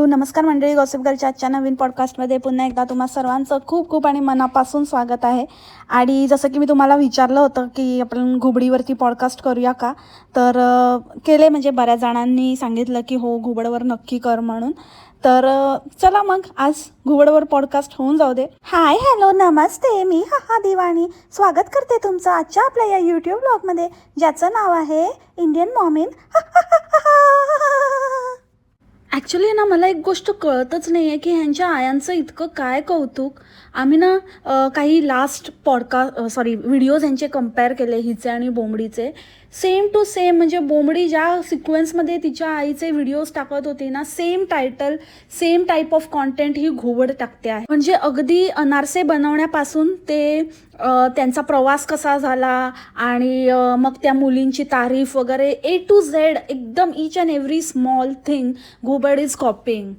नमस्कार मंडळी, गॉसिप गर्लच्या आजच्या नवीन पॉडकास्टमध्ये पुन्हा एकदा तुम्हा सर्वांचं खूप खूप आणि मनापासून स्वागत आहे. आणि जसं की मी तुम्हाला विचारलं होतं की आपण घुबडीवरती पॉडकास्ट करूया का, तर केले. म्हणजे बऱ्याच जणांनी सांगितलं की हो, घुबडवर नक्की कर म्हणून. तर चला मग आज घुबडवर पॉडकास्ट होऊन जाऊ दे. हाय, हॅलो, नमस्ते, मी दिवाणी स्वागत करते तुमचं आजच्या आपल्या या यूट्यूब ब्लॉगमध्ये, ज्याचं नाव आहे इंडियन मॉमिन. ॲक्च्युली ना, मला एक गोष्ट कळतच नाही आहे की ह्यांच्या आयांचं इतकं काय कौतुक. आम्ही ना काही लास्ट व्हिडिओज यांचे कम्पेअर केले, हिचे आणि बोंबडीचे. सेम टू सेम, म्हणजे बोंबडी ज्या सिक्वेन्समध्ये तिच्या आईचे व्हिडिओज टाकत होती ना, same title, same type of content ही घुबड टाकते आहे. म्हणजे अगदी अनारसे बनवण्यापासून ते त्यांचा प्रवास कसा झाला आणि मग त्या मुलींची तारीफ वगैरे, A to Z एकदम each and every small thing घुबड इज कॉपिंग.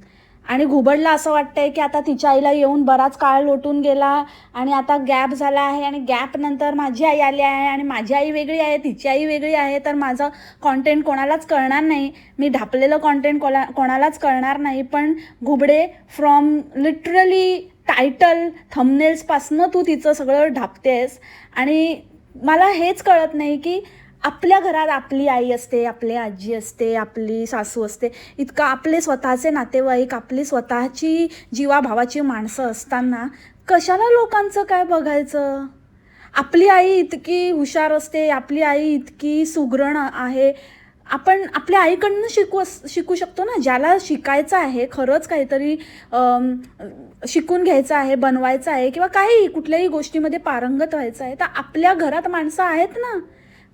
आणि घुबडला असं वाटतंय की आता तिच्या आईला येऊन बराच काळ लोटून गेला आणि आता गॅप झाला आहे, आणि गॅप नंतर माझी आई आली आहे आणि माझी आई वेगळी आहे, तिची आई वेगळी आहे, तर माझं कॉन्टेंट कोणालाच कळणार नाही, मी ढापलेलं कॉन्टेंट कोणालाच कळणार नाही. पण घुबडे, फ्रॉम लिटरली टायटल, थंबनेल्सपासनं तू तिचं सगळं ढापतेस. आणि मला हेच कळत नाही की आपल्या घरात आपली आई असते, आपली आजी असते, आपली सासू असते, इतकं आपले स्वतःचे नातेवाईक, आपली स्वतःची जीवाभावाची माणसं असताना कशाला लोकांचं काय बघायचं. आपली आई इतकी हुशार असते, आपली आई इतकी सुगरण आहे, आपण आपल्या आईकडनं शिकू शकतो ना. ज्याला शिकायचं आहे, खरंच काहीतरी शिकून घ्यायचं आहे, बनवायचं आहे, किंवा काही कुठल्याही गोष्टीमध्ये पारंगत व्हायचं आहे, तर आपल्या घरात माणसं आहेत ना.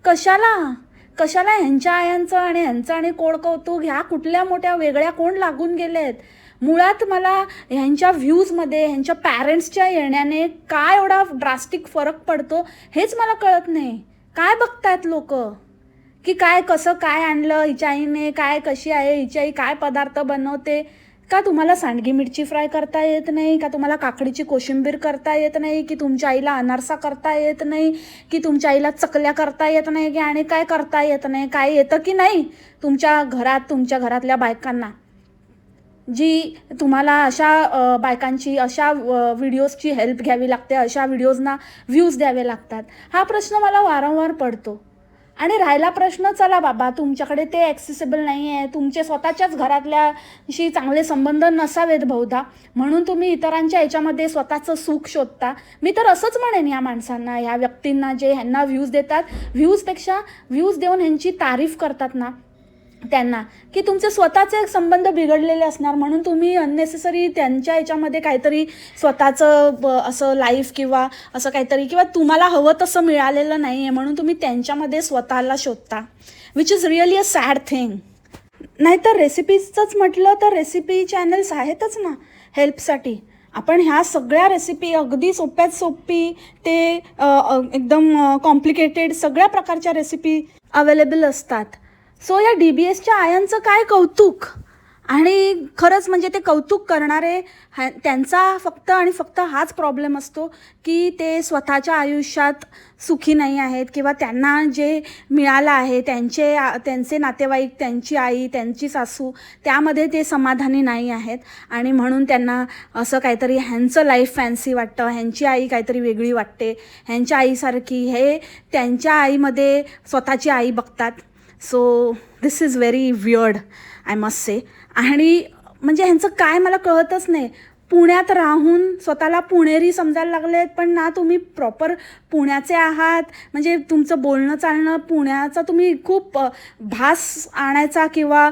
कशाला ह्यांच्या आयांचं आणि ह्यांचं आणि कोण कौतुक, ह्या कुठल्या मोठ्या वेगळ्या कोण लागून गेलेत. मुळात मला ह्यांच्या व्ह्यूजमध्ये, ह्यांच्या पॅरेंट्सच्या येण्याने काय एवढा ड्रास्टिक फरक पडतो हेच मला कळत नाही. काय बघतायत लोक की काय कसं काय आणलं हिच्या आईने, काय कशी आहे हिची आई, काय पदार्थ बनवते. का तुम्हाला सांडगी मिरची फ्राय करता येत नाही, का तुम्हाला काकडीची कोशिंबीर करता येत नाही, की तुमच्या आईला अनारसा करता येत नाही, की तुमच्या आईला चकल्या करता येत नाही, की आणि काय करता येत नाही. काय येतं की नाही तुमच्या घरात, तुमच्या घरातल्या बायकांना, जी तुम्हाला अशा बायकांची, अशा व्हिडिओजची हेल्प घ्यावी लागते, अशा व्हिडिओजना व्ह्यूज द्यावे लागतात. हा प्रश्न मला वारंवार पडतो. आणि राहिला प्रश्न, चला बाबा तुमच्याकडे ते ॲक्सेसिबल नाही आहे, तुमचे स्वतःच्याच घरातल्याशी चांगले संबंध नसावेत बहुधा, म्हणून तुम्ही इतरांच्या याच्यामध्ये स्वतःचं सुख शोधता. मी तर असंच म्हणेन या माणसांना, ह्या व्यक्तींना जे ह्यांना व्ह्यूज देतात, व्ह्यूजपेक्षा व्ह्यूज देऊन ह्यांची तारीफ करतात ना त्यांना, की तुमचे स्वतःचे संबंध बिघडलेले असणार, म्हणून तुम्ही अननेसेसरी त्यांच्या याच्यामध्ये काहीतरी स्वतःचं असं लाईफ किंवा असं काहीतरी, किंवा तुम्हाला हवं तसं मिळालेलं नाही आहे म्हणून तुम्ही त्यांच्यामध्ये स्वतःला शोधता, which is really a sad thing. नाहीतर रेसिपीजचंच म्हटलं तर रेसिपी चॅनल्स आहेतच ना हेल्पसाठी. आपण ह्या सगळ्या रेसिपी, अगदी सोप्यात सोपी ते एकदम कॉम्प्लिकेटेड, सगळ्या प्रकारच्या रेसिपी अवेलेबल असतात. सो या DBSच्या आयांचं काय कौतुक. आणि खरंच म्हणजे ते कौतुक करणारे, त्यांचा फक्त आणि फक्त हाच प्रॉब्लेम असतो की ते स्वतःच्या आयुष्यात सुखी नाही आहेत, किंवा त्यांना जे मिळालं आहे, त्यांचे नातेवाईक, त्यांची आई, त्यांची सासू, त्यामध्ये ते समाधानी नाही आहेत. आणि म्हणून त्यांना असं काहीतरी ह्यांचं लाईफ फॅन्सी वाटतं, ह्यांची आई काहीतरी वेगळी वाटते, ह्यांच्या आईसारखी, हे त्यांच्या आईमध्ये स्वतःची आई बघतात. So this is very weird, I must say. आणि म्हणजे ह्यांचं काय मला कळतच नाही. पुण्यात राहून स्वतःला पुणेरी समजायला लागलेत, पण ना तुम्ही प्रॉपर पुण्याचे आहात, म्हणजे तुमचं बोलणं चालणं पुण्याचा, तुम्ही खूप भास आणायचा किंवा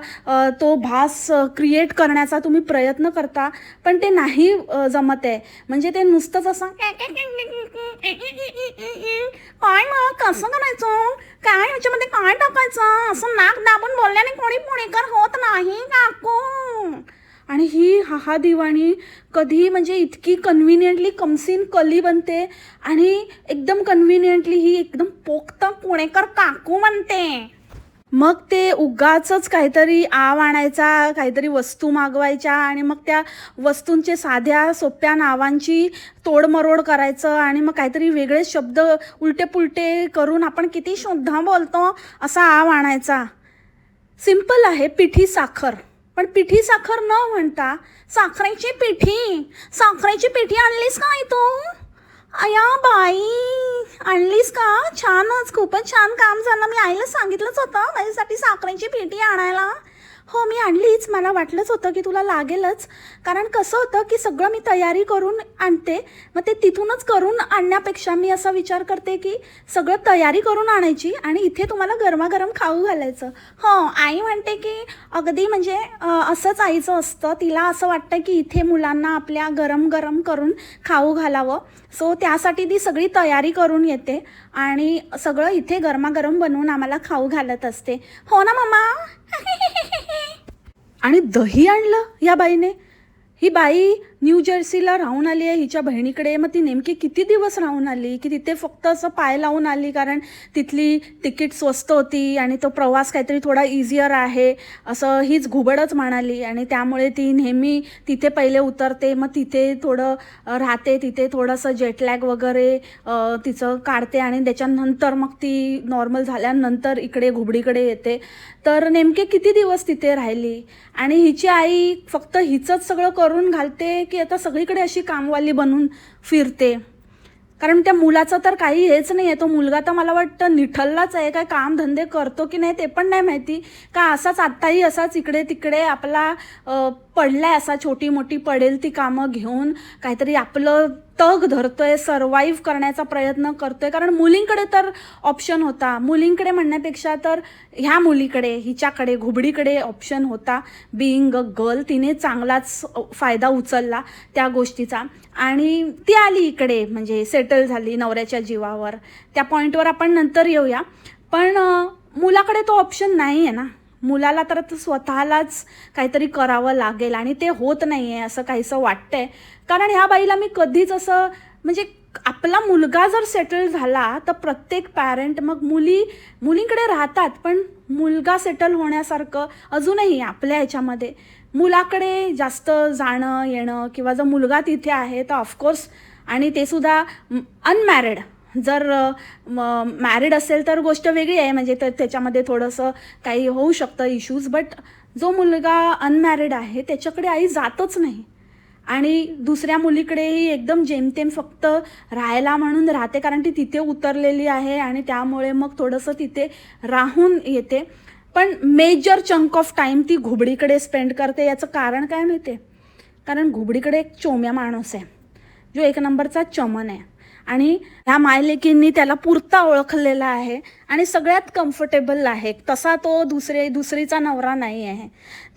तो भास क्रिएट करण्याचा तुम्ही प्रयत्न करता, पण ते नाही जमत आहे. म्हणजे ते नुसतंच असं काय ना कसं करायचं, काय ह्याच्यामध्ये काय टाकायचं, असं नाक दाबून बोलल्याने कोणी पुणेकर होत नाही काकू. आणि ही दिवाणी कधी म्हणजे इतकी कन्व्हिनियंटली कमसीन कली बनते, आणि एकदम कन्व्हिनियंटली ही एकदम पोक्त पुणेकर काकू बनते. मग ते उगाचच काहीतरी आव आणायचा, काहीतरी वस्तू मागवायच्या, आणि मग त्या वस्तूंचे साध्या सोप्या नावांची तोडमरोड करायचं, आणि मग काहीतरी वेगळे शब्द उलटे पुलटे करून आपण किती शुद्ध बोलतो असा आव आणायचा. सिंपल आहे, पिठी साखर. पण पिठी साखर न म्हणता साखरेची पिठी आणलीस का आई तू? अया बाई, आणलीस का? छानच, खूपच छान काम झालं. मी आईला सांगितलंच होतं माझ्यासाठी साखरेची पिठी आणायला. हो, मी आणलीच. मला वाटलंच होतं की तुला लागेलच, कारण कसं होतं की सगळं मी तयारी करून आणते, मग ते तिथूनच करून आणण्यापेक्षा मी असा विचार करते की सगळं तयारी करून आणायची आणि इथे तुम्हाला गरमागरम खाऊ घालायचं. हो, आई म्हणते की अगदी म्हणजे असंच आईचं असतं. तिला असं वाटतं की इथे मुलांना आपल्या गरम गरम करून खाऊ घालावं. सो त्यासाठी ती सगळी तयारी करून येते आणि सगळं इथे गरमागरम बनवून आम्हाला खाऊ घालत असते. हो ना मम्मा? आणि दही आणलं या बाईने. ही बाई न्यू जर्सीला राहून आली आहे हिच्या बहिणीकडे. मग ती नेमकी किती दिवस राहून आली की तिथे फक्त असं पाय लावून आली, कारण तिथली तिकीट स्वस्त होती आणि तो प्रवास काहीतरी थोडा इझियर आहे असं हीच घुबडच म्हणाली. आणि त्यामुळे ती नेहमी तिथे पहिले उतरते, मग तिथे थोडं राहते, तिथे थोडंसं जेटलॅग वगैरे तिचं काढते आणि त्याच्यानंतर मग ती नॉर्मल झाल्यानंतर इकडे घुबडीकडे येते. तर नेमके किती दिवस तिथे राहिली आणि हिची आई फक्त हिचंच सगळं करून घालते की आता सगळीकडे अशी कामवाली बनून फिरते? कारण त्या मुलाचं तर काही हेच नाही आहे. तो मुलगा तर मला वाटतं निठल्लाच आहे. काय कामधंदे करतो की नाही ते पण नाही माहिती, का असाच आत्ताही असाच इकडे तिकडे आपला पडलाय, असा छोटी मोठी पडेल ती कामं घेऊन काहीतरी आपलं तग धरतोय, सर्वाईव्ह करण्याचा प्रयत्न करतोय. कारण मुलींकडे तर ऑप्शन होता, मुलींकडे म्हणण्यापेक्षा तर ह्या मुलीकडे, हिच्याकडे, घुबडीकडे ऑप्शन होता. बिईंग अ गर्ल, तिने चांगलाच फायदा उचलला त्या गोष्टीचा आणि ती आली इकडे, म्हणजे सेटल झाली नवऱ्याच्या जीवावर. त्या पॉईंटवर आपण नंतर येऊया. पण मुलाकडे तो ऑप्शन नाही आहे ना. मुलाला तर स्वतःलाच काहीतरी करावं लागेल आणि ते होत नाही आहे असं काहीसं वाटतंय. कारण ह्या बाईला मी कधीच असं, म्हणजे आपला मुलगा जर सेटल झाला तर प्रत्येक पॅरेंट मग मुलींकडे राहतात, पण मुलगा सेटल होण्यासारखं अजूनही आपल्या ह्याच्यामध्ये मुलाकडे जास्त जाणं येणं, किंवा जर मुलगा तिथे आहे तर ऑफकोर्स, आणि ते सुद्धा अनमॅरिड. जर मॅरिड असेल तर गोष्ट वेगळी आहे, म्हणजे तर त्याच्यामध्ये थोडंसं काही होऊ शकतं इश्यूज. बट जो मुलगा अनमॅरिड आहे त्याच्याकडे आई जातच नाही आणि दुसऱ्या मुलीकडेही एकदम जेमतेम फक्त राहायला म्हणून राहते, कारण ती तिथे उतरलेली आहे आणि त्यामुळे मग थोडंसं तिथे राहून येते. पण मेजर चंक ऑफ टाईम ती घुबडीकडे स्पेंड करते. याचं कारण काय माहिती आहे? कारण घुबडीकडे एक चोम्या माणूस आहे जो एक नंबरचा चमन आहे आणि ह्या मायलेकींनी त्याला पुरता ओळखलेला आहे आणि सगळ्यात कम्फर्टेबल आहे. तसा तो दुसरीचा नवरा नाही आहे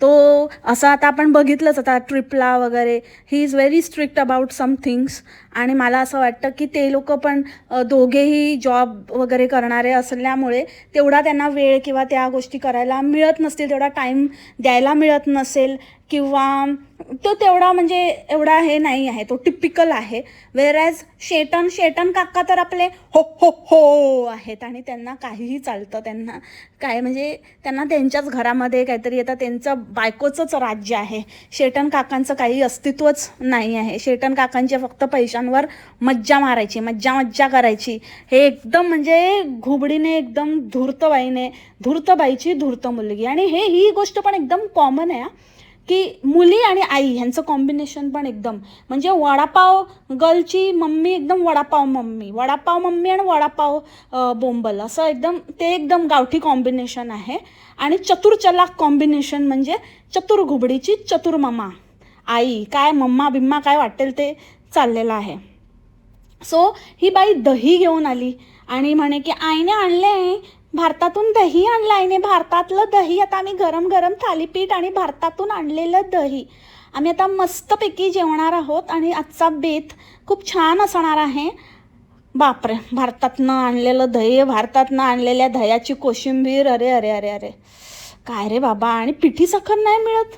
तो. असं आता आपण बघितलंच आता ट्रिपला वगैरे, he is very strict about some things. आणि मला असं वाटतं की ते लोक पण दोघेही जॉब वगैरे करणारे असल्यामुळे तेवढा त्यांना वेळ किंवा त्या गोष्टी करायला मिळत नसतील, तेवढा टाईम द्यायला मिळत नसेल, किंवा तो तेवढा म्हणजे एवढा हे नाही आहे, तो टिपिकल आहे. वेरॅज शेटन काका तर आपले हो हो हो आहेत आणि त्यांना काहीही चालतं. त्यांना काय म्हणजे त्यांना त्यांच्याच घरामध्ये काहीतरी येतं, त्यांचं बायकोचंच राज्य आहे. शेटन काकांचं काही अस्तित्वच नाही आहे. शेटन काकांचे फक्त पैशांवर मज्जा मारायची, मज्जा करायची. हे एकदम म्हणजे घुबडीने एकदम धूर्त बाईची धूर्त मुलगी. आणि ही गोष्ट पण एकदम कॉमन आहे की मुली आणि आई ह्यांचं कॉम्बिनेशन पण एकदम, म्हणजे वडापाव गर्लची मम्मी एकदम वडापाव मम्मी आणि वडापाव बोंबल, असं एकदम ते एकदम गावठी कॉम्बिनेशन आहे. आणि चतुर चलाक कॉम्बिनेशन म्हणजे चतुर घुबडीची चतुर मम्मा, आई काय मम्मा बिम्मा काय वाटेल ते चाललेलं आहे. सो ही बाई दही घेऊन आली आणि म्हणे की आईने आणले भारतातून दही आणलं आईने, भारतातलं दही. आता आम्ही गरम गरम थालीपीठ आणि भारतातून आणलेलं दही आम्ही आता मस्तपैकी जेवणार आहोत आणि आजचा बेत खूप छान असणार आहे. बापरे, भारतातनं आणलेलं दही, भारतातनं आणलेल्या दह्याची कोशिंबीर, अरे अरे अरे अरे काय रे बाबा. आणि पिठी साखर नाही मिळत,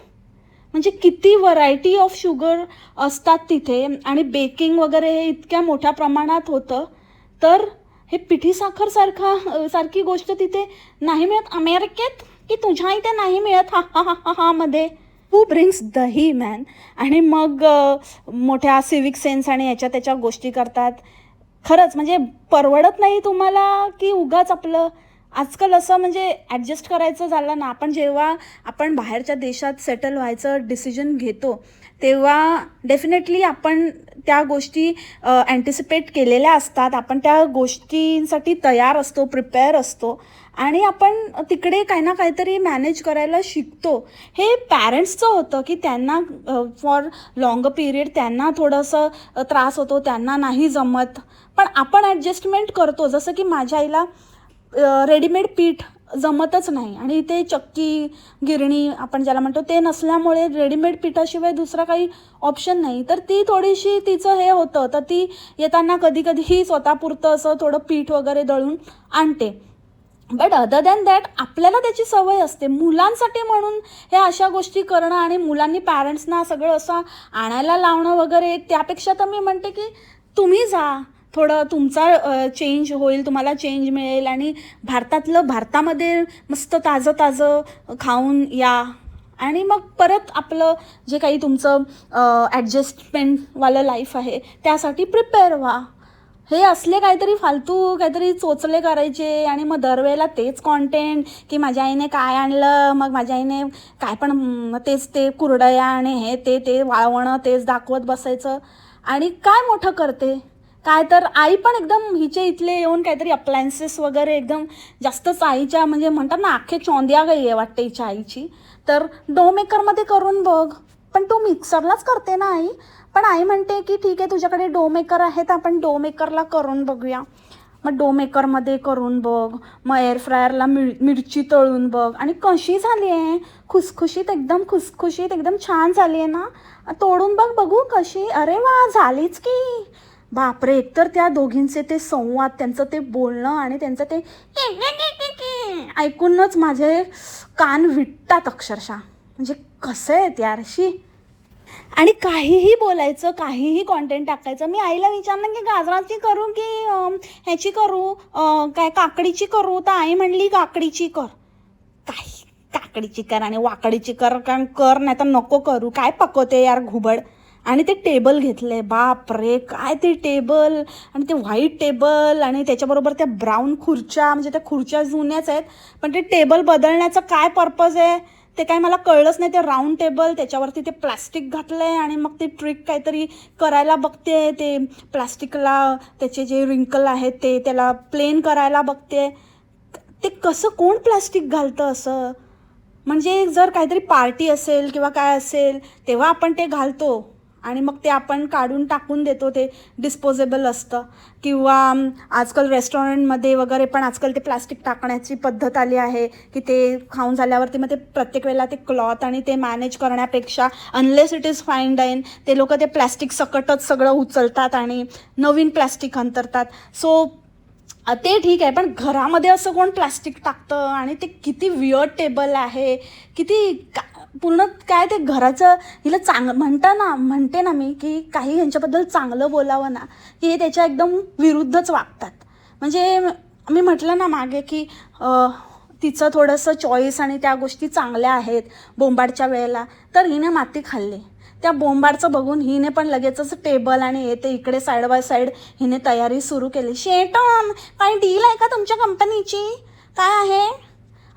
म्हणजे किती व्हरायटी ऑफ शुगर असतात तिथे आणि बेकिंग वगैरे हे इतक्या मोठ्या प्रमाणात होतं. तर हे पिठी साखर सारखी गोष्ट तिथे नाही मिळत. अमेरिकेत की तुझ्या इथे नाही मिळत हा मध्ये. हू ब्रिंग्स दही मॅन. आणि मग मोठ्या सिविक सेन्स आणि याच्या त्याच्या गोष्टी करतात. खरंच म्हणजे परवडत नाही तुम्हाला की उगाच आपलं आजकाल असं म्हणजे ॲडजस्ट करायचं झालं ना, जेव्हा आपण बाहेरच्या देशात सेटल व्हायचं डिसिजन घेतो, तेव्हा डेफिनेटली आपण त्या गोष्टी अँटिसिपेट केलेल्या असतात. आपण त्या गोष्टींसाठी तयार असतो, प्रिपेअर असतो आणि आपण तिकडे काही ना काहीतरी मॅनेज करायला शिकतो. हे पॅरेंट्सचं होतं, की त्यांना फॉर लाँग पिरियड त्यांना थोडंसं त्रास होतो, त्यांना नाही जमत. पण आपण ॲडजस्टमेंट करतो. जसं की माझ्या आईला रेडीमेड पीठ जमतच नाही आणि ते चक्की, गिरणी आपण ज्याला म्हणतो ते नसल्यामुळे रेडीमेड पिठाशिवाय दुसरा काही ऑप्शन नाही. तर ती थोडीशी तिचं हे होतं, तर ती येताना कधी कधी स्वतःपुरतं असं थोडं पीठ वगैरे दळून आणते. बट अदर दॅन दॅट आपल्याला त्याची सवय असते. मुलांसाठी म्हणून हे अशा गोष्टी करणं आणि मुलांनी पॅरेंट्सना सगळं असं आणायला लावणं वगैरे, त्यापेक्षा तर मी म्हणते की तुम्ही जा, थोडं तुमचा चेंज होईल, तुम्हाला चेंज मिळेल आणि भारतामध्ये मस्त ताजं ताजं खाऊन या आणि मग परत आपलं जे काही तुमचं ॲडजस्टमेंटवालं लाईफ आहे त्यासाठी प्रिपेअर व्हा. हे असले काहीतरी फालतू काहीतरी चोचले करायचे आणि मग दरवेळेला तेच कॉन्टेंट, की माझ्या आईने काय आणलं, मग माझ्या आईने काय पण तेच ते कुरडया आणि हे ते वाळवणं तेच दाखवत बसायचं. आणि काय मोठं करते काय, तर आई पण एकदम हिचे इथले येऊन काहीतरी अप्लायन्सेस वगैरे एकदम जास्तच आईच्या म्हणजे म्हणतात ना अख्खे चोंदिया गई आहे वाटते हिच्या आईची. तर डो मेकरमध्ये करून बघ. पण तू मिक्सरलाच करते ना आई. पण आई म्हणते की ठीक आहे, तुझ्याकडे डो मेकर आहे तर आपण डो मेकरला करून बघूया. मग डो मेकरमध्ये करून बघ, मग एअर फ्रायरला मिरची तळून बघ आणि कशी झाली आहे, खुसखुशीत एकदम छान झाली आहे ना, तोडून बघ बघू कशी. अरे वा, झालीच की. बापरे, एकतर त्या दोघींचे ते संवाद, त्यांचं ते बोलणं आणि त्यांचं ते ऐकूनच माझे कान विटतात अक्षरशः. म्हणजे कसं आहे त्याशी. आणि काहीही बोलायचं, काहीही कॉन्टेंट टाकायचं. मी आईला विचारलं की गाजराची करू की ह्याची करू, काय काकडीची करू, तर आई म्हणली काकडीची कर. काही काकडीची कर आणि वाकडीची कर, कारण कर नाही तर नको करू. काय पकवते यार घुबड. आणि ते टेबल घेतले, बाप रे काय ते टेबल आणि ते व्हाईट टेबल आणि त्याच्याबरोबर त्या ब्राऊन खुर्च्या, म्हणजे त्या खुर्च्या जुन्याच आहेत पण ते टेबल बदलण्याचं काय पर्पज आहे ते काय मला कळलंच नाही. ते राऊंड टेबल, त्याच्यावरती ते प्लास्टिक घातलं आहे आणि मग ते ट्रिक काहीतरी करायला बघते. ते प्लास्टिकला त्याचे जे रिंकल आहेत ते त्याला प्लेन करायला बघते. ते कसं कोण प्लास्टिक घालतं असं. म्हणजे जर काहीतरी पार्टी असेल किंवा काय असेल तेव्हा आपण ते घालतो आणि मग ते आपण काढून टाकून देतो, ते डिस्पोजेबल असतं. किंवा आजकाल रेस्टॉरंटमध्ये वगैरे पण आजकाल ते प्लास्टिक टाकण्याची पद्धत आली आहे की ते खाऊन झाल्यावरती मग ते प्रत्येक वेळेला ते क्लॉथ आणि ते मॅनेज करण्यापेक्षा unless it is fine dine ते लोक ते प्लॅस्टिक सकटच सगळं उचलतात आणि नवीन प्लॅस्टिक अंतरतात. सो ते ठीक आहे, पण घरामध्ये असं कोण प्लॅस्टिक टाकतं. आणि ते किती वियर्ड टेबल आहे, किती पूर्ण काय ते घराचं. हिला म्हणते ना मी की काही ह्यांच्याबद्दल चांगलं बोलावं ना की हे त्याच्या एकदम विरुद्धच वागतात. म्हणजे मी म्हटलं ना मागे की तिचं थोडंसं चॉईस आणि त्या गोष्टी चांगल्या आहेत बोंबाडच्या वेळेला, तर हिने माती खाल्ली. त्या बोंबाडचं बघून हिने पण लगेचच टेबल आणि येते इकडे साईड बाय साईड हिने तयारी सुरू केली. शेटन, काही डील आहे का तुमच्या कंपनीची, काय आहे?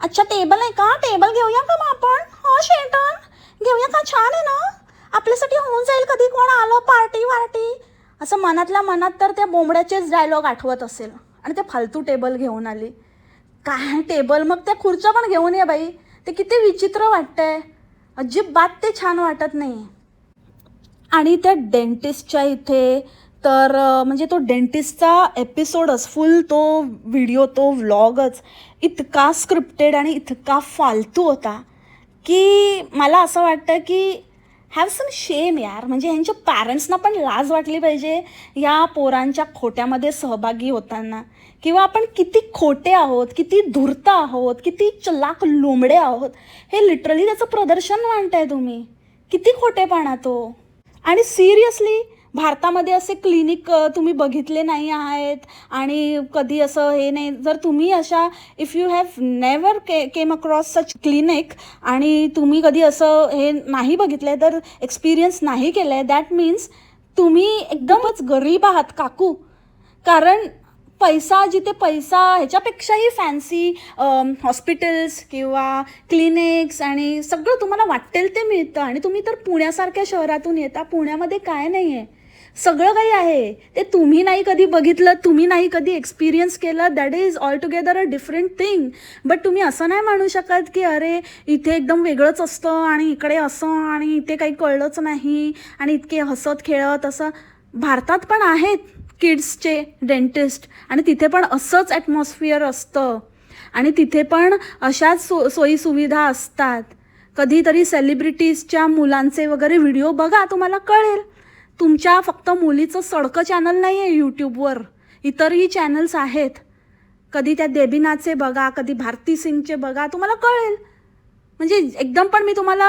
अच्छा टेबल आहे का, टेबल घेऊया का मग आपण? हो शेटन, घेऊया का, छान आहे ना, आपल्यासाठी होऊन जाईल कधी कोण आलं पार्टी वार्टी. असं मनातल्या मनात तर त्या बोंबड्याचेच डायलॉग आठवत असेल आणि ते फालतू टेबल घेऊन आली. काय टेबल, मग त्या खुर्च्या पण घेऊन ये बाई. ते किती विचित्र वाटतंय, अजिबात ते छान वाटत नाही. आणि त्या डेंटिस्टच्या इथे तर म्हणजे तो डेंटिस्टचा एपिसोडच फुल, तो व्हिडिओ, तो व्लॉगच इतका स्क्रिप्टेड आणि इतका फालतू होता की मला असं वाटतं की हॅव सम शेम यार. म्हणजे ह्यांच्या पॅरेंट्सना पण लाज वाटली पाहिजे या पोरांच्या खोट्यामध्ये सहभागी होताना. किंवा आपण किती खोटे आहोत, किती धूर्त आहोत, किती चलाक लोंबडे आहोत, हे लिटरली त्याचं प्रदर्शन मांडताय तुम्ही. किती खोटेपणा तो. आणि सिरियसली भारतामध्ये असे क्लिनिक तुम्ही बघितले नाही आहेत आणि कधी असं हे नाही. जर तुम्ही अशा if you have never came across such clinic आणि तुम्ही कधी असं हे नाही बघितलं आहे, तर एक्सपिरियन्स नाही केलं आहे, दॅट मीन्स तुम्ही एकदमच गरीब आहात काकू. कारण पैसा, जिथे पैसा ह्याच्यापेक्षाही फॅन्सी हॉस्पिटल्स किंवा क्लिनिक्स आणि सगळं तुम्हाला वाटेल ते मिळतं. आणि तुम्ही तर पुण्यासारख्या शहरातून येता, पुण्यामध्ये काय नाही आहे, सगळं काही आहे. ते तुम्ही नाही कधी बघितलं, तुम्ही नाही कधी एक्सपिरियन्स केलं, that is all together a different thing. But तुम्ही असं नाही म्हणू शकत की अरे इथे एकदम वेगळंच असतं आणि इकडे असं आणि इथे काही कळलंच नाही आणि इतके हसत खेळत असं. भारतात पण आहेत किड्सचे डेंटिस्ट आणि तिथे पण असंच ॲटमॉस्फिअर असतं आणि तिथे पण अशाच सोयीसुविधा असतात. कधीतरी सेलिब्रिटीजच्या मुलांचे वगैरे व्हिडिओ बघा, तुम्हाला कळेल. तुमच्या फक्त मुलीचं सडकं चॅनल नाही आहे यूट्यूबवर, इतरही चॅनल्स आहेत. कधी त्या देबिनाचे बघा, कधी भारती सिंगचे बघा, तुम्हाला कळेल. म्हणजे एकदम पण मी तुम्हाला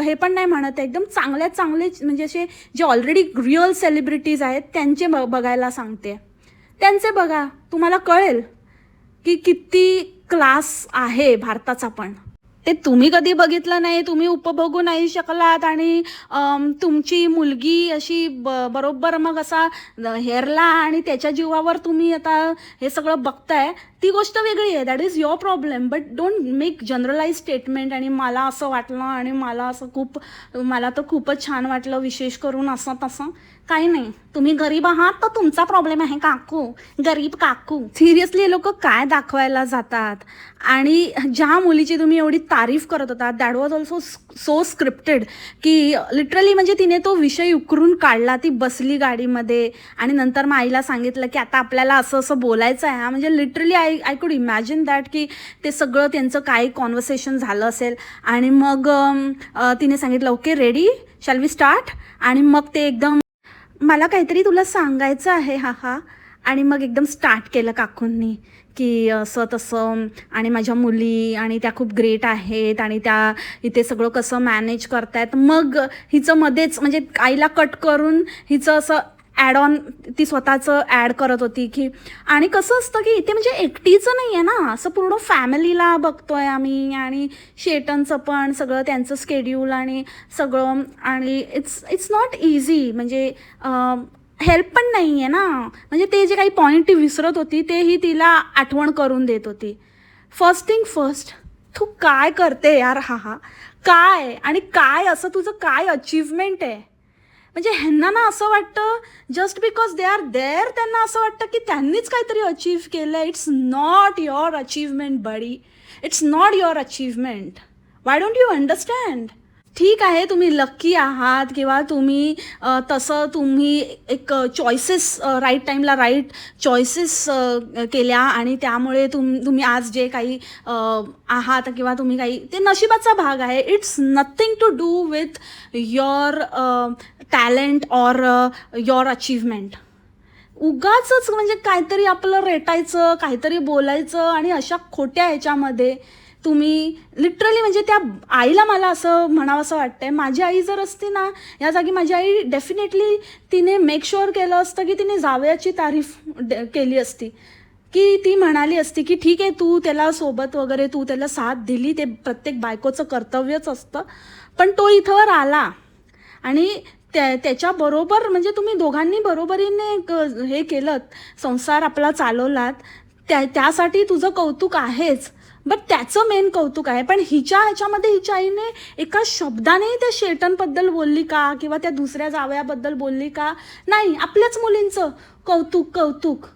हे पण नाही म्हणत आहे, एकदम चांगले म्हणजे असे जे ऑलरेडी रिअल सेलिब्रिटीज आहेत त्यांचे बघायला सांगते. त्यांचे बघा, तुम्हाला कळेल की किती क्लास आहे भारताचा. पण ते तुम्ही कधी बघितलं नाही, तुम्ही उपभोगू नाही शकलात आणि तुमची मुलगी अशी बरोबर मग असा हेरला आणि त्याच्या जीवावर तुम्ही आता हे सगळं बघताय, ती गोष्ट वेगळी आहे. That is your problem. But don't make generalize statement आणि मला असं वाटलं आणि मला तर खूपच छान वाटलं विशेष करून असं तसं काही नाही. तुम्ही गरीब आहात तर तुमचा प्रॉब्लेम आहे काकू, गरीब काकू. सिरियसली हे लोक काय दाखवायला जातात. आणि ज्या मुलीची तुम्ही एवढी तारीफ करत होता, that was also so scripted की लिटरली म्हणजे तिने तो विषय उकरून काढला. ती बसली गाडीमध्ये आणि नंतर मग आईला सांगितलं की आता आपल्याला असं बोलायचं आहे. म्हणजे literally I could imagine that की ते सगळं त्यांचं काही कॉन्व्हर्सेशन झालं असेल. आणि मग तिने सांगितलं okay ready, shall we start. आणि मग ते एकदम मला काहीतरी तुला सांगायचं आहे हा. आणि मग एकदम स्टार्ट केलं काकूंनी की असं तसं आणि माझ्या मुली आणि त्या खूप ग्रेट आहेत आणि त्या इथे सगळं कसं मॅनेज करतायत. मग हिचं मध्येच म्हणजे आईला कट करून हिचं असं ॲड ऑन ती स्वतःचं ॲड करत होती की आणि कसं असतं की इथे म्हणजे एकटीचं नाही आहे ना, असं पूर्ण फॅमिलीला बघतोय आम्ही आणि शेटनचं पण सगळं त्यांचं स्केड्यूल आणि सगळं. आणि इट्स नॉट इझी. म्हणजे हेल्प पण नाही आहे ना. म्हणजे ते जे काही पॉईंट ती विसरत होती तेही तिला आठवण करून देत होती. फर्स्ट थिंग फर्स्ट, तू काय करते यार हा काय आणि काय असं तुझं काय अचीवमेंट आहे. म्हणजे ह्यांना ना असं वाटतं just because they are there, त्यांना असं वाटतं की त्यांनीच काहीतरी अचीव केलं. It's not your achievement buddy, it's not your achievement. Why don't you understand. ठीक आहे तुम्ही लक्की आहात किंवा तुम्ही तसं तुम्ही एक चॉईसेस राईट टाईमला राईट चॉईसेस केल्या आणि त्यामुळे तुम्ही आज जे काही आहात किंवा तुम्ही काही ते नशिबाचा भाग आहे. It's nothing to do with your talent or your achievement. उगाचच म्हणजे काहीतरी आपलं रेटायचं, काहीतरी बोलायचं आणि अशा खोट्या ह्याच्यामध्ये तुम्ही लिटरली म्हणजे त्या आईला मला असं म्हणावं असं वाटतंय, माझी आई जर असती ना या जागी, माझी आई डेफिनेटली तिने मेक शुअर केलं असतं की तिने जावयाची तारीफ केली असती. की ती म्हणाली असती की ठीक आहे तू त्याला सोबत वगैरे तू त्याला साथ दिली, ते प्रत्येक बायकोचं कर्तव्यच असतं. पण तो इथवर आला आणि त्याच्याबरोबर म्हणजे तुम्ही दोघांनी बरोबरीने हे केलं, संसार आपला चालवलात, त्यासाठी तुझं कौतुक आहेच. बट त्याचं मेन कौतुक आहे. पण ह्याच्यामध्ये हिच्या आईने एका शब्दाने त्या शेटनबद्दल बोलली का किंवा त्या दुसऱ्या जावयाबद्दल बोलली का? नाही. आपल्याच मुलींचं कौतुक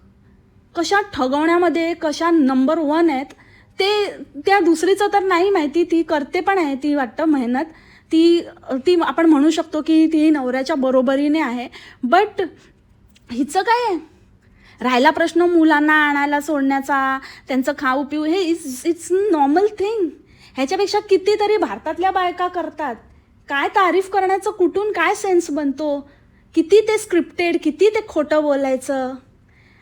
कशा ठगवण्यामध्ये कशा नंबर 1 आहेत ते. त्या दुसरीचं तर नाही माहिती, ती करते पण आहे ती वाटतं मेहनत, ती आपण म्हणू शकतो की ती नवऱ्याच्या बरोबरीने आहे. बट हिचं काय आहे? राहिला प्रश्न मुलांना आणायला सोडण्याचा, त्यांचं खाऊ पिऊ, हे इट्स नॉर्मल थिंग. ह्याच्यापेक्षा कितीतरी भारतातल्या बायका करतात. काय तारीफ करण्याचं कुठून काय सेन्स बनतो? किती ते स्क्रिप्टेड, किती ते खोटं बोलायचं.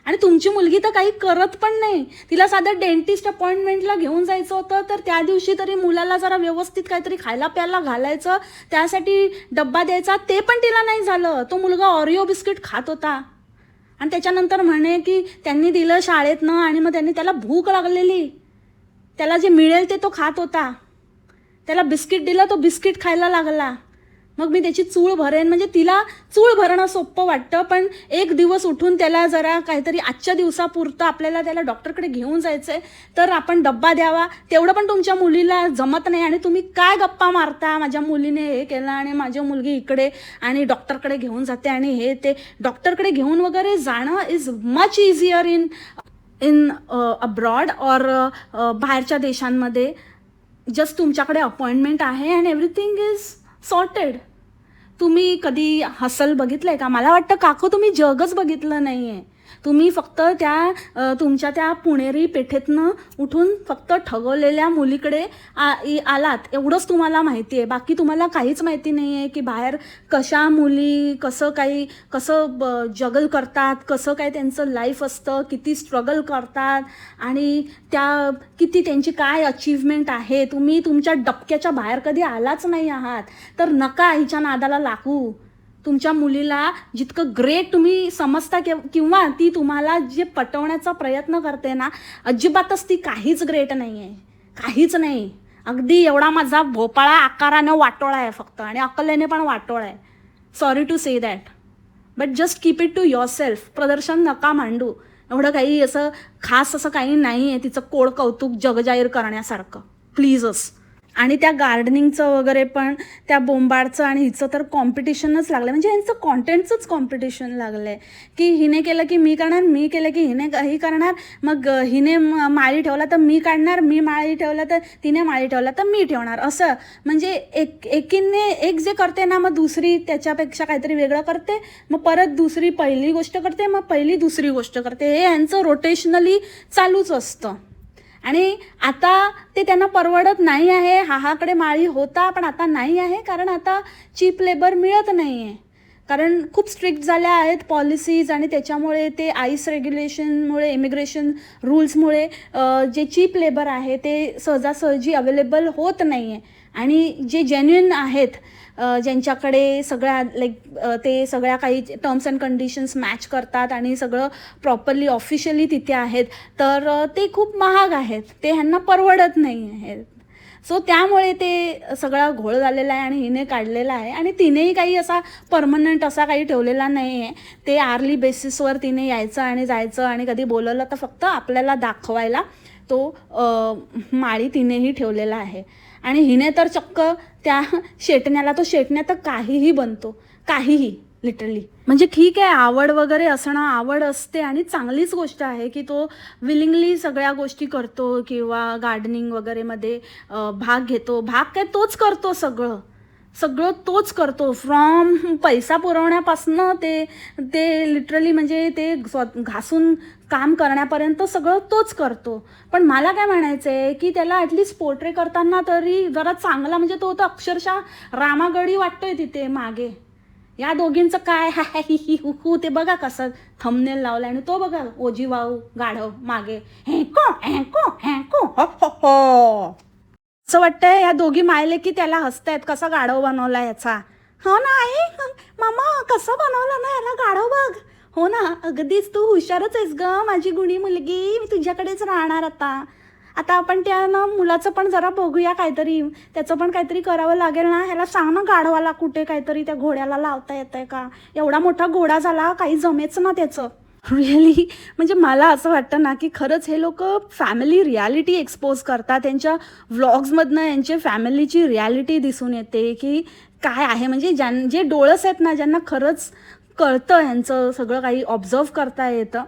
आणि तुमची मुलगी तर काही करत पण नाही. तिला साधं डेंटिस्ट अपॉइंटमेंटला घेऊन जायचं होतं तर त्या दिवशी तरी मुलाला जरा व्यवस्थित काहीतरी खायला प्यायला घालायचं, त्यासाठी डब्बा द्यायचा, ते पण तिला नाही झालं. तो मुलगा ऑरिओ बिस्किट खात होता आणि त्याच्यानंतर म्हणे की त्यांनी दिलं शाळेतनं आणि मग त्यांनी त्याला भूक लागलेली, त्याला जे मिळेल ते तो खात होता. त्याला बिस्किट दिलं, तो बिस्किट खायला लागला. मग मी त्याची चूळ भरेन. म्हणजे तिला चूळ भरणं सोपं वाटतं, पण एक दिवस उठून त्याला जरा काहीतरी आजच्या दिवसापुरतं आपल्याला त्याला डॉक्टरकडे घेऊन जायचंय, तर आपण डब्बा द्यावा, तेवढं पण तुमच्या मुलीला जमत नाही. आणि तुम्ही काय गप्पा मारता, माझ्या मुलीने हे केलं आणि माझी मुलगी इकडे आणि डॉक्टरकडे घेऊन जाते आणि हे ते. डॉक्टरकडे घेऊन वगैरे जाणं is much easier in abroad और बाहेरच्या देशांमध्ये. जस्ट तुमच्याकडे अपॉइंटमेंट आहे अँड एव्हरीथिंग इज सॉर्टेड. तुम्ही कधी हसल बघितलंय का? मला वाटतं काकू तुम्ही जगच बघितलं नाही आहे. तुम्ही फक्त तुमच्या त्या पुणेरी पेठेतनं उठून फक्त ठगवलेल्या मुलीकडे आलात, एवढंच तुम्हाला माहिती आहे. बाकी तुम्हाला काहीच माहिती नाही आहे की बाहेर कशा मुली कसं जगल करतात, कसं काय त्यांचं लाईफ असतं, किती स्ट्रगल करतात आणि किती त्यांची काय अचीवमेंट आहे. तुम्ही तुमच्या डबक्याच्या बाहेर कधी आलाच नाही आहात, तर नका हिच्या नादाला लागू. तुमच्या मुलीला जितकं ग्रेट तुम्ही समजता किंवा ती तुम्हाला जे पटवण्याचा प्रयत्न करते ना, अजिबातच ती काहीच ग्रेट नाही आहे, काहीच नाही. अगदी एवढा माझा भोपाळा आकारानं वाटोळा आहे फक्त, आणि अकलेने पण वाटोळा आहे. Sorry to say that, but just keep it to yourself. प्रदर्शन नका मांडू. एवढं काही असं खास असं काही नाही आहे तिचं कोड कौतुक जगजाहीर करण्यासारखं, प्लीजच. आणि त्या गार्डनिंगचं वगैरे पण त्या बोंबाडचं आणि हिचं तर कॉम्पिटिशनच लागलं. म्हणजे यांचं कॉन्टेंटचंच कॉम्पिटिशन लागलं आहे की हिने केलं की मी करणार, मी केलं की हिने ही करणार, मग हिने माळी ठेवला तर मी काढणार, मी माळी ठेवला तर तिने माळी ठेवला तर मी ठेवणार, असं. म्हणजे एकीने एक जे करते ना, मग दुसरी त्याच्यापेक्षा काहीतरी वेगळं करते, मग परत दुसरी पहिली गोष्ट करते, मग पहिली दुसरी गोष्ट करते. हे यांचं रोटेशनली चालूच असतं. आणि आता ते त्यांना परवडत नाही आहे. हाहाकडे माळी होता, पण आता नाही आहे, कारण आता चीप लेबर मिळत नाही आहे. कारण खूप स्ट्रिक्ट झाल्या आहेत पॉलिसीज, आणि त्याच्यामुळे ते आईस रेग्युलेशनमुळे, इमिग्रेशन रूल्समुळे जे चीप लेबर आहे ते सहजासहजी अवेलेबल होत नाही आहे. आणि जे जेन्युइन आहेत, ज्यांच्याकडे सगळ्या ते सगळ्या काही टर्म्स अँड कंडिशन्स मॅच करतात आणि सगळं प्रॉपरली ऑफिशियली तिथे आहेत, तर ते खूप महाग आहेत, ते ह्यांना परवडत नाही आहेत. सो त्यामुळे ते सगळा घोळ झालेला आहे आणि हिने काढलेला आहे. आणि तिनेही काही असा परमनंट असा काही ठेवलेला नाही आहे. ते आर्ली बेसिसवर तिने यायचं आणि जायचं, आणि कधी बोलवलं तर फक्त आपल्याला दाखवायला तो माळी तिनेही ठेवलेला आहे. आणि हिने तर चक्क त्या शेटण्याला, तो शेटण्या तर काहीही बनतो, काहीही लिटरली. म्हणजे ठीक आहे, आवड वगैरे असणं आवड असते आणि चांगलीच गोष्ट आहे की तो विलिंगली सगळ्या गोष्टी करतो किंवा गार्डनिंग वगैरेमध्ये भाग घेतो. भाग काय तोच करतो, सगळं तोच करतो. फ्रॉम पैसा पुरवण्यापासनं ते लिटरली म्हणजे ते घासून काम करण्यापर्यंत सगळं तोच करतो. पण मला काय म्हणायचं आहे की त्याला ॲटलिस्ट पोर्ट्रे करताना तरी जरा चांगला, म्हणजे तो तर अक्षरशः रामागडी वाटतोय तिथे मागे. या दोघींचं काय ही ही हु ते बघा कसं थंबनेल लावलं, आणि तो बघा ओजी वाऊ गाढव मागे हेको हेको हेको हो हो हो. असं वाटतंय या दोघी मायले की त्याला हसतायत, कसा गाढव बनवला याचा. हो ना आई, मामा कसं बनवलं ना याला गाढव बघ. हो ना, अगदीच तू हुशारच आहेस ग माझी गुणी मुलगी, मी तुझ्याकडेच राहणार आता आपण त्या ना मुलाचं पण जरा बघूया, काहीतरी त्याचं पण काहीतरी करावं लागेल ना. ह्याला सांग ना गाढवाला कुठे काहीतरी त्या घोड्याला लावता येतंय का. एवढा मोठा घोडा झाला, काही जमेच ना त्याचं. रिअली म्हणजे मला असं वाटतं ना की खरंच हे लोक फॅमिली रियालिटी एक्सपोज करतात. त्यांच्या व्लॉग्समधनं यांच्या फॅमिलीची रियालिटी दिसून येते की काय आहे. म्हणजे जे डोळस आहेत ना, ज्यांना खरंच कळतं ह्यांचं सगळं काही ऑब्झर्व करता येतं,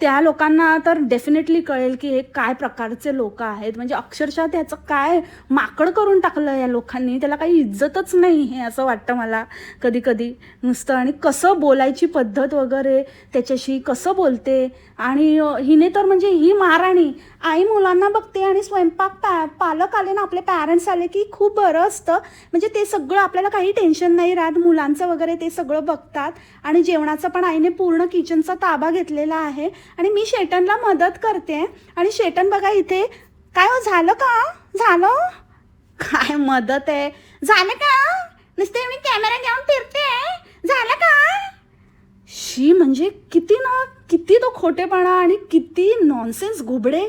त्या लोकांना तर डेफिनेटली कळेल की हे काय प्रकारचे लोक आहेत. म्हणजे अक्षरशः त्याचं काय माकड करून टाकलं या लोकांनी, त्याला काही इज्जतच नाही हे असं वाटतं मला कधी कधी नुसतं. आणि कसं बोलायची पद्धत वगैरे त्याच्याशी कसं बोलते. आणि हिने तर म्हणजे ही महाराणी, आई मुलांना बघते आणि स्वयंपाक पालक आले ना, आपले पॅरेंट्स आले की खूप बरं असतं. म्हणजे ते सगळं आपल्याला काही टेन्शन नाही राहत, मुलांचं वगैरे ते सगळं बघतात. आणि जेवणाचं पण आईने पूर्ण किचनचा ताबा घेतलेला आहे. आणि मी शेटनला मदत करते. आणि शेटन बघा इथे काय हो, झालं का, झालं काय मदत आहे, झालं का, नुसते मी कॅमेरा घेऊन फिरते, झालं का. शी म्हणजे किती तो खोटेपणा आणि किती नॉनसेन्स घुबडे.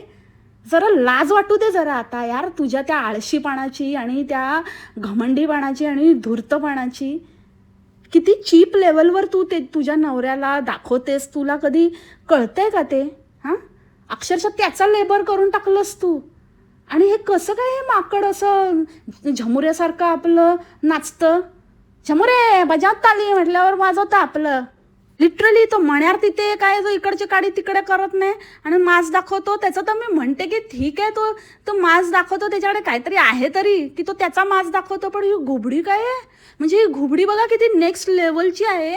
जरा लाज वाटू दे जरा आता यार, तुझ्या त्या आळशीपणाची आणि त्या घमंडीपणाची आणि धूर्तपणाची. किती चीप लेवलवर तू ते तुझ्या नवऱ्याला दाखवतेस. तुला कधी कळतंय का ते? हां, अक्षरशः त्याचा लेबर करून टाकलंस तू. आणि हे कसं काय हे माकड असं झमुऱ्यासारखं आपलं नाचतं. झमुरे बजावत ताली म्हटल्यावर वाजवतं आपलं. लिटरली तो मण्यार तिथे काय जो इकडची काडी तिकडे करत नाही आणि मास दाखवतो. त्याचं तर मी म्हणते की ठीक आहे, तो मास दाखवतो, त्याच्याकडे काहीतरी आहे तरी की तो त्याचा मास दाखवतो. पण ही घुबडी काय आहे, म्हणजे ही घुबडी बघा किती नेक्स्ट लेवलची आहे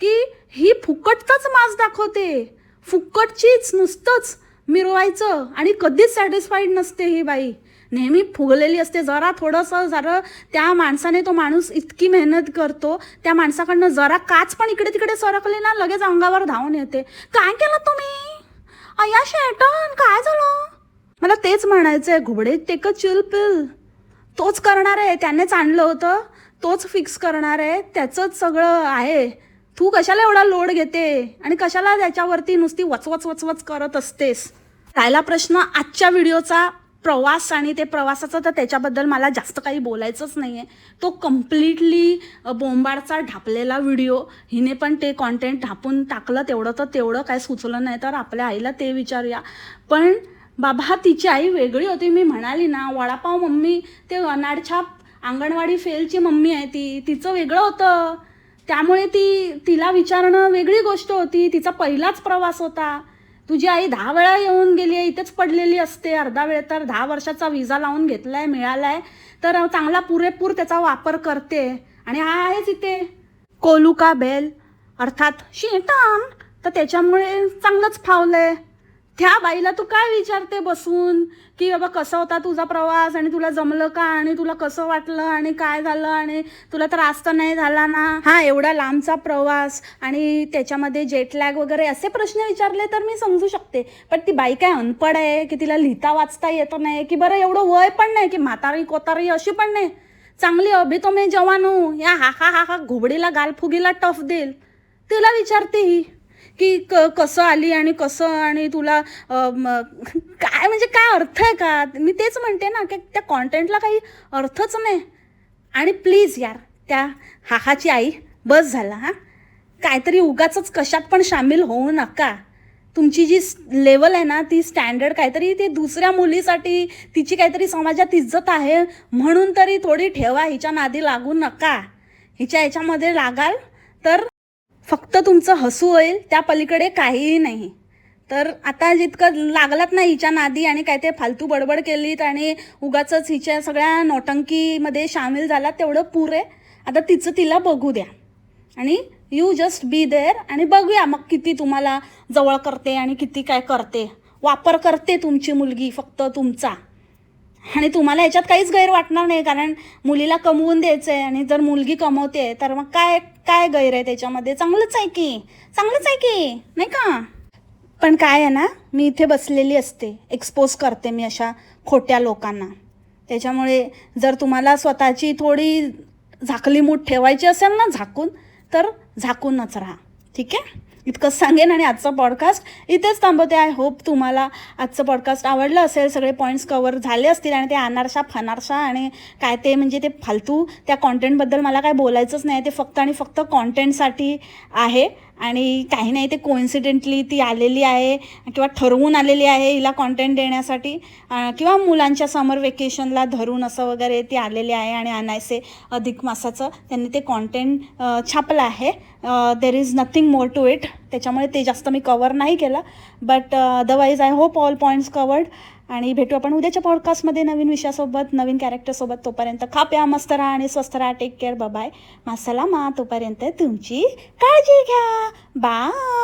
की ही फुकटचाच मास दाखवते. फुकटचीच, नुसतंच मिरवायचं आणि कधीच सॅटिस्फाईड नसते ही बाई. नेहमी फुगलेली असते. जरा थोडंसं जरा त्या माणसाने, तो माणूस इतकी मेहनत करतो, त्या माणसाकडनं जरा काच पण इकडे तिकडे सरकली ना लगेच अंगावर धावून येते. काय केलं तुम्ही अय्या शेटन, काय झालं? मला तेच म्हणायचं आहे, घुबडे टेक अ चिल पिल. तोच करणार आहे, त्यानेच आणलं होतं, तोच फिक्स करणार आहे, त्याचंच सगळं आहे. तू कशाला एवढा लोड घेते आणि कशाला त्याच्यावरती नुसती वचवच वचवच करत असतेस? राहिला प्रश्न आजच्या व्हिडिओचा प्रवास आणि ते प्रवासाचं, तर त्याच्याबद्दल मला जास्त काही बोलायचंच नाही आहे. तो कम्प्लिटली बोंबाडचा ढापलेला व्हिडिओ. हिने पण ते कॉन्टेंट ढापून टाकलं, तेवढं तर तेवढं काय सुचलं नाही तर आपल्या आईला ते विचारूया. पण बाबा, तिची आई वेगळी होती. मी म्हणाली ना, वडापाव मम्मी, ते अनाडछाप अंगणवाडी फेलची मम्मी आहे ती, तिचं वेगळं होतं. त्यामुळे तिला विचारणं वेगळी गोष्ट होती. तिचा पहिलाच प्रवास होता. तुझी आई 10 वेळा येऊन गेली आहे, इथेच पडलेली असते. अर्धा वेळ तर 10 वर्षाचा विजा लावून घेतलाय, मिळालाय, तर चांगला पुरेपूर त्याचा वापर करते. आणि हा आहेच इथे कोलुका बेल अर्थात शेटन, तर त्याच्यामुळे चांगलंच फावलंय. त्या बाईला तू काय विचारते बसून की बाबा कसा होता तुझा प्रवास आणि तुला जमलं का आणि तुला कसं वाटलं आणि काय झालं आणि तुला त्रास तर नाही झाला ना? हा, एवढा लांबचा प्रवास आणि त्याच्यामध्ये जेटलॅग वगैरे असे प्रश्न विचारले तर मी समजू शकते. पण ती बाई काय अनपढ आहे की तिला लिहिता वाचता येत नाही, की बरं एवढं वय पण नाही की म्हातारी कोतारी अशी पण नाही, चांगली अभि तो मे जवानू या हा घुबडीला गालफुगीला टफ देईल. तिला विचारते ही की कसं आली आणि कसं, आणि तुला काय म्हणजे काय अर्थ आहे का? मी तेच म्हणते ना की त्या कॉन्टेंटला काही अर्थच नाही. आणि प्लीज यार, त्या हाहाची आई बस झाला. हां, काहीतरी उगाचच कशात पण सामील होऊ नका. तुमची जी लेवल आहे ना, ती स्टँडर्ड काहीतरी ती दुसऱ्या मुलीसाठी, तिची काहीतरी समाजात इज्जत आहे म्हणून तरी थोडी ठेवा. हिच्या नादी लागू नका. हिच्या ह्याच्यामध्ये लागाल तर फक्त तुमचं हसू होईल, त्या पलीकडे काहीही नाही. तर आता जितकं लागलात ना हिच्या नादी आणि काय ते फालतू बडबड केलीत आणि उगाचच हिच्या सगळ्या नौटंकीमध्ये सामील झाला, तेवढं पुरे. आता तिचं तिला बघू द्या आणि यू जस्ट बी देअर आणि बघूया मग किती तुम्हाला जवळ करते आणि किती काय करते. वापर करते तुमची मुलगी फक्त तुमचा, आणि तुम्हाला याच्यात काहीच गैर वाटणार नाही, कारण मुलीला कमवून द्यायचं आहे. आणि जर मुलगी कमवते तर मग काय काय गैर आहे त्याच्यामध्ये? चांगलंच आहे की, चांगलंच आहे की, नाही का? पण काय आहे ना, मी इथे बसलेली असते, एक्सपोज करते मी अशा खोट्या लोकांना. त्याच्यामुळे जर तुम्हाला स्वतःची थोडी झाकली मूठ ठेवायची असेल ना झाकून, तर झाकूनच राहा. ठीक आहे, इतकंच सांगेन आणि आजचा पॉडकास्ट इथेच थांबवते. आय होप तुम्हाला आजचं पॉडकास्ट आवडलं असेल, सगळे पॉईंट्स कवर झाले असतील. आणि ते अनारशा फनारशा आणि काय ते म्हणजे ते फालतू त्या कॉन्टेंटबद्दल मला काय बोलायचंच नाही. ते फक्त आणि फक्त कॉन्टेंटसाठी आहे आणि काही नाही, ते कोइन्सिडेंटली ती आलेली आहे किंवा ठरवून आलेली आहे हिला कॉन्टेंट देण्यासाठी, किंवा मुलांच्या समर वेकेशनला धरून असं वगैरे ती आलेली आहे. आणि अनायसे अधिक मासाचं त्यांनी ते कॉन्टेंट छापलं आहे. There is nothing more to it. त्याच्यामुळे ते जास्त मी कवर नाही केलं. But otherwise I hope all points covered. आणि भेटू आपण उद्याच्या पॉडकास्टमध्ये नवीन विषयासोबत, नवीन कॅरेक्टरसोबत. तोपर्यंत खा प्या, मस्त राहा आणि स्वस्थ राहा. Take care, bye. मासलामा. तोपर्यंत तुमची काळजी घ्या. बाय.